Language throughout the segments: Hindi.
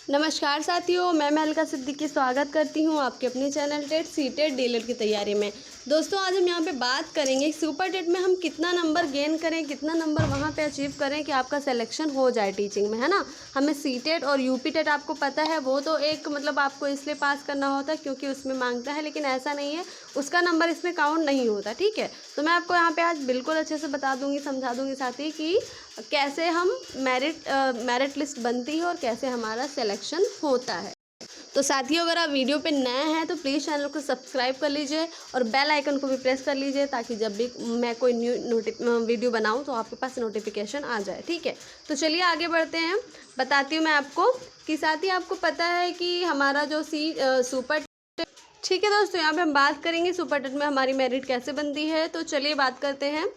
नमस्कार साथियों, मैं महलका सिद्दीकी स्वागत करती हूं आपके अपने चैनल टेट सीटेट डीएलएड की तैयारी में। दोस्तों, आज हम यहां पे बात करेंगे सुपर टेट में हम कितना नंबर गेन करें, कितना नंबर वहां पे अचीव करें कि आपका सिलेक्शन हो जाए टीचिंग में, है ना। हमें सीटेट और यूपी टेट आपको पता है, वो तो एक मतलब आपको इसलिए पास करना होता है क्योंकि उसमें मांगता है, लेकिन ऐसा नहीं है, उसका नंबर इसमें काउंट नहीं होता। ठीक है, तो मैं आपको यहाँ पे आज बिल्कुल अच्छे से बता दूँगी, समझा दूँगी साथ ही कि कैसे हम मेरिट लिस्ट बनती है और कैसे हमारा सिलेक्शन होता है। तो साथियों, अगर आप वीडियो पे नए हैं तो प्लीज़ चैनल को सब्सक्राइब कर लीजिए और बेल आइकन को भी प्रेस कर लीजिए ताकि जब भी मैं कोई न्यू वीडियो बनाऊं तो आपके पास नोटिफिकेशन आ जाए। ठीक है, तो चलिए आगे बढ़ते हैं। बताती हूँ मैं आपको कि साथ ही आपको पता है कि हमारा जो सुपर, ठीक है दोस्तों, यहाँ पे हम बात करेंगे सुपर टेट में हमारी मेरिट कैसे बनती है। तो चलिए बात करते हैं।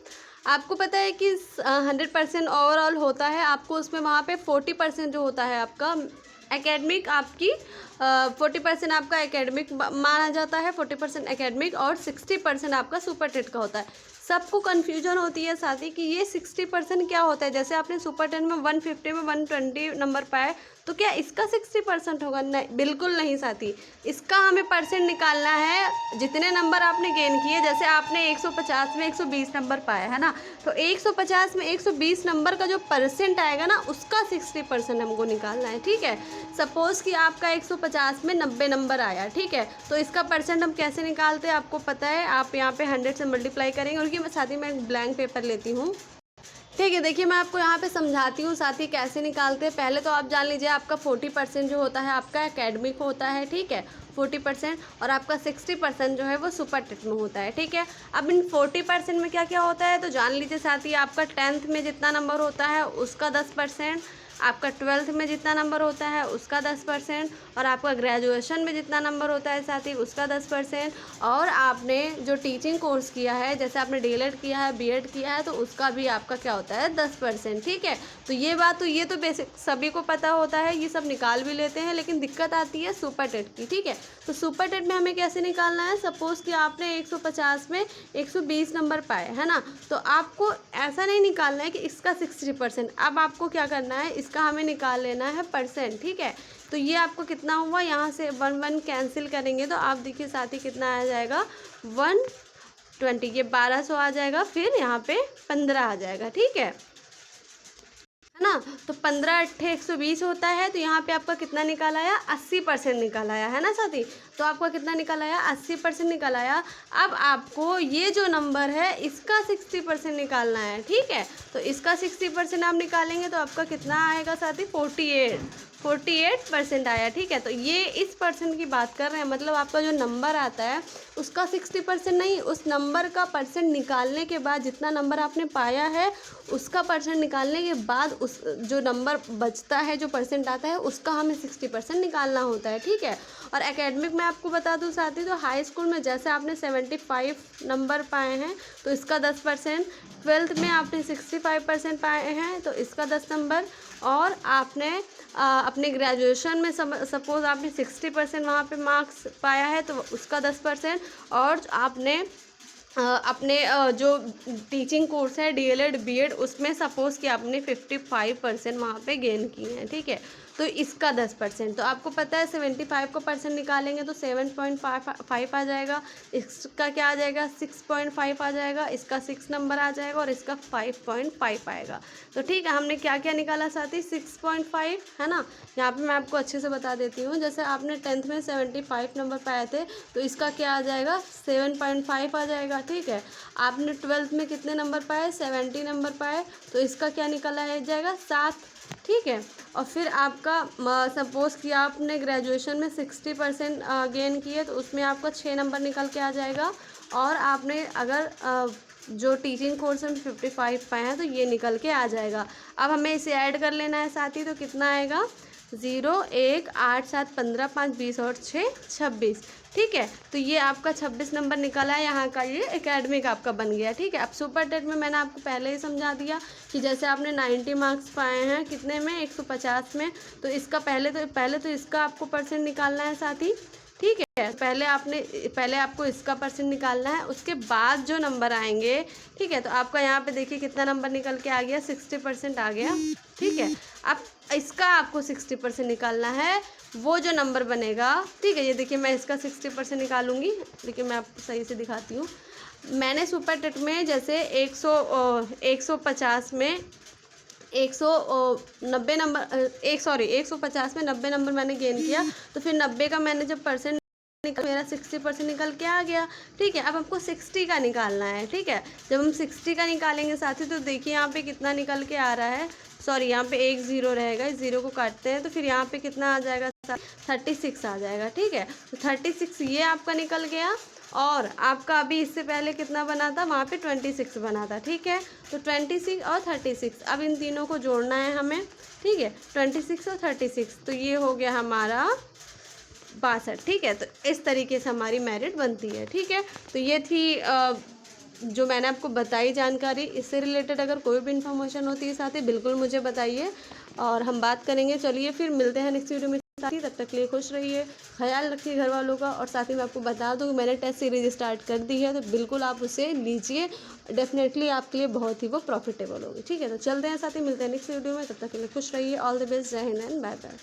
आपको पता है कि 100% ओवरऑल होता है, आपको उसमें वहाँ पे 40% जो होता है आपका एकेडमिक, आपकी 40% आपका एकेडमिक माना जाता है, 40% एकेडमिक और 60% आपका सुपर टेट का होता है। सबको कन्फ्यूजन होती है साथ ही कि ये 60% क्या होता है। जैसे आपने सुपर टेट में 150 में 120 नंबर पाए तो क्या इसका 60% होगा? नहीं, बिल्कुल नहीं साथी। इसका हमें परसेंट निकालना है जितने नंबर आपने गेन किए। जैसे आपने 150 में 120 नंबर पाया है ना, तो 150 में 120 नंबर का जो परसेंट आएगा ना, उसका 60% हमको निकालना है। ठीक है, सपोज़ कि आपका 150 में 90 नंबर आया, ठीक है, तो इसका परसेंट हम कैसे निकालते हैं आपको पता है। आप यहाँ पे 100 से मल्टीप्लाई करेंगे और साथ ही मैं एक ब्लैंक पेपर लेती हूँ। ठीक है, देखिए मैं आपको यहाँ पे समझाती हूँ साथ ही कैसे निकालते हैं। पहले तो आप जान लीजिए आपका 40% जो होता है आपका एकेडमिक होता है, ठीक है, 40%, और आपका 60% जो है वो सुपर टेट में होता है। ठीक है, अब इन 40% में क्या क्या होता है तो जान लीजिए साथ ही। आपका 10th में जितना नंबर होता है उसका 10%, आपका 12th में जितना नंबर होता है उसका 10%, और आपका ग्रेजुएशन में जितना नंबर होता है साथ ही उसका 10%, और आपने जो टीचिंग कोर्स किया है, जैसे आपने डीएलएड किया है, बीएड किया है, तो उसका भी आपका क्या होता है 10%। ठीक है, तो ये तो बेसिक सभी को पता होता है, ये सब निकाल भी लेते हैं, लेकिन दिक्कत आती है सुपर टेट की। ठीक है, तो सुपर टेट में हमें कैसे निकालना है। सपोज़ कि आपने 150 में 120 नंबर पाए, है ना, तो आपको ऐसा नहीं निकालना है कि इसका 60%। अब आपको क्या करना है, इसका हमें निकाल लेना है परसेंट। ठीक है, तो ये आपको कितना हुआ, यहाँ से 1 कैंसिल करेंगे तो आप देखिए साथ ही कितना आ जाएगा 120, ये 1200 आ जाएगा, फिर यहाँ पे 15 आ जाएगा। ठीक है ना, तो 15 अट्ठे 120 होता है, तो यहाँ पे आपका कितना निकाल आया 80% निकाल आया, है ना साथी। तो आपका कितना निकल आया 80% निकल आया। अब आपको ये जो नंबर है इसका 60% निकालना है। ठीक है, तो इसका 60% आप निकालेंगे तो आपका कितना आएगा साथी 48% आया। ठीक है, तो ये इस परसेंट की बात कर रहे हैं, मतलब आपका जो नंबर आता है उसका 60% नहीं, उस नंबर का परसेंट निकालने के बाद जितना नंबर आपने पाया है उसका परसेंट निकालने के बाद उस जो नंबर बचता है, जो परसेंट आता है, उसका हमें 60% निकालना होता है। ठीक है, और एकेडमिक में आपको बता दूं साथी, तो हाई स्कूल में जैसे आपने 75 नंबर पाए हैं तो इसका 10%, 12th में आपने 65% पाए हैं तो इसका 10 नंबर, और आपने अपने ग्रेजुएशन में सपोज़ आपने 60% वहाँ पे मार्क्स पाया है तो उसका 10%, और आपने अपने जो टीचिंग कोर्स है डीएलएड बीएड उसमें सपोज़ कि आपने 55% वहाँ पे गेन किए हैं। ठीक है, तो इसका 10%, तो आपको पता है 75 का परसेंट निकालेंगे तो 7.5 आ जाएगा, इसका क्या आ जाएगा 6.5 आ जाएगा, इसका 6 नंबर आ जाएगा और इसका 5.5 आएगा। तो ठीक है, हमने क्या क्या निकाला साथी 6.5, है ना। यहाँ पे मैं आपको अच्छे से बता देती हूँ। जैसे आपने 10th में 75 नंबर पाए थे तो इसका क्या आ जाएगा 7.5 आ जाएगा। ठीक है, आपने 12th में कितने नंबर पाए 70 नंबर पाए तो इसका क्या निकला है जाएगा 7। ठीक है, और फिर आपका सपोज़ कि आपने ग्रेजुएशन में 60% गेन किए तो उसमें आपका 6 नंबर निकल के आ जाएगा, और आपने अगर जो टीचिंग कोर्स में 55 पाए हैं तो ये निकल के आ जाएगा। अब हमें इसे ऐड कर लेना है साथ ही, तो कितना आएगा 0 1 8 7 15 5 20 और 6 26। ठीक है, तो ये आपका 26 नंबर निकला है, यहाँ का ये एकेडमिक आपका बन गया। ठीक है, अब सुपर टेट में मैंने आपको पहले ही समझा दिया कि जैसे आपने 90 मार्क्स पाए हैं कितने में 150 में, तो इसका पहले तो इसका आपको परसेंट निकालना है साथ ही। ठीक है, पहले आपको इसका परसेंट निकालना है, उसके बाद जो नंबर आएंगे, ठीक है, तो आपका यहाँ पे देखिए कितना नंबर निकल के आ गया 60% आ गया। ठीक है, अब इसका आपको 60% निकालना है, वो जो नंबर बनेगा, ठीक है। ये देखिए मैं इसका 60% निकालूंगी। देखिए मैं आपको सही से दिखाती हूँ। मैंने सुपर टेट में जैसे 150 में 190 नंबर 150 में 90 नंबर मैंने गेन किया, तो फिर 90 का मैंने जब परसेंट मेरा 60% निकल के आ गया, ठीक है। अब हमको 60 का निकालना है, ठीक है। जब हम 60 का निकालेंगे साथी, तो देखिए यहाँ पे कितना निकल के आ रहा है। सॉरी, यहाँ पे एक ज़ीरो रहेगा, इस ज़ीरो को काटते हैं तो फिर यहाँ पे कितना आ जाएगा, 36 आ जाएगा, ठीक है। तो 36 ये आपका निकल गया। और आपका अभी इससे पहले कितना बना था, वहाँ पे 26 बना था, ठीक है। तो 26 और 36, अब इन तीनों को जोड़ना है हमें, ठीक है। 26 और 36, तो ये हो गया हमारा 62, ठीक है। तो इस तरीके से हमारी मेरिट बनती है, ठीक है। तो ये थी जो मैंने आपको बताई जानकारी। इससे रिलेटेड अगर कोई भी इन्फॉर्मेशन होती है साथी, बिल्कुल मुझे बताइए और हम बात करेंगे। चलिए फिर मिलते हैं नेक्स्ट वीडियो में साथी, तब तक के लिए खुश रहिए, ख्याल रखिए घर वालों का। और साथ ही मैं आपको बता दूं कि मैंने टेस्ट सीरीज स्टार्ट कर दी है, तो बिल्कुल आप उसे लीजिए, डेफिनेटली आपके लिए बहुत ही वो प्रॉफिटेबल होगी, ठीक है। तो चलते हैं साथी, मिलते हैं नेक्स्ट वीडियो में, तब तक के लिए खुश रहिए। ऑल द बेस्ट, जय हिंद एंड बाय बाय।